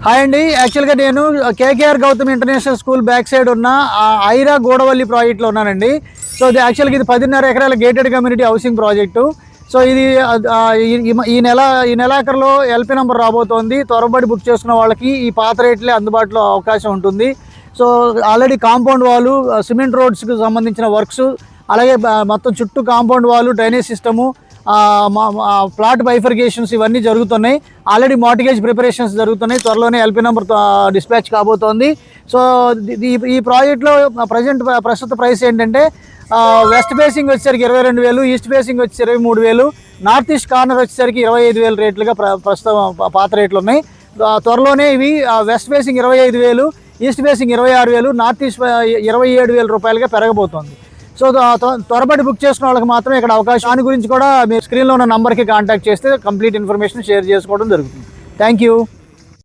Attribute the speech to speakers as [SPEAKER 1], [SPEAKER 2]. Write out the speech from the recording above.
[SPEAKER 1] Hi అండి. యాక్చువల్గా నేను KKR Gautam international school back side ఉన్న ఐరా గూడవల్లి ప్రాజెక్ట్లో ఉన్నానండి. సో ఇది యాక్చువల్గా ఇది 10.5 ఎకరాల gated community housing project. So ఇది ఈ నెలాఖరులో ఎల్పీ నెంబర్ రాబోతోంది. త్వరపడి బుక్ చేసుకున్న వాళ్ళకి ఈ పాత రేట్లే అందుబాటులో అవకాశం ఉంటుంది. సో ఆల్రెడీ కాంపౌండ్ వాలు, సిమెంట్ రోడ్స్కి సంబంధించిన వర్క్స్, అలాగే మొత్తం చుట్టూ కాంపౌండ్ వాలు, డ్రైనేజ్ సిస్టము, ప్లాట్ బైఫర్కేషన్స్ ఇవన్నీ జరుగుతున్నాయి. ఆల్రెడీ మార్టిగేజ్ ప్రిపరేషన్స్ జరుగుతున్నాయి. త్వరలోనే ఎల్పీ నెంబర్ డిస్పాచ్ కాబోతోంది. సో ఈ ప్రాజెక్ట్లో ప్రస్తుత ప్రైస్ ఏంటంటే వెస్ట్ ఫేసింగ్ వచ్చేసరికి 22,000, ఈస్ట్ ఫేసింగ్ వచ్చి 23,000, నార్త్ ఈస్ట్ కార్నర్ వచ్చేసరికి 25,000 రేట్లుగా ప్రస్తుతం పాత రేట్లు ఉన్నాయి. త్వరలోనే ఇవి west facing 25,000, east facing 26,000, north east 27,000 రూపాయలుగా పెరగబోతోంది. సో త్వరపడి బుక్ చేసుకున్న వాళ్ళకి మాత్రం ఇక్కడ అవకాశం. దాని గురించి కూడా మీరు స్క్రీన్లో ఉన్న నంబర్కి కాంటాక్ట్ చేస్తే కంప్లీట్ ఇన్ఫర్మేషన్ షేర్ చేసుకోవడం జరుగుతుంది. Thank you.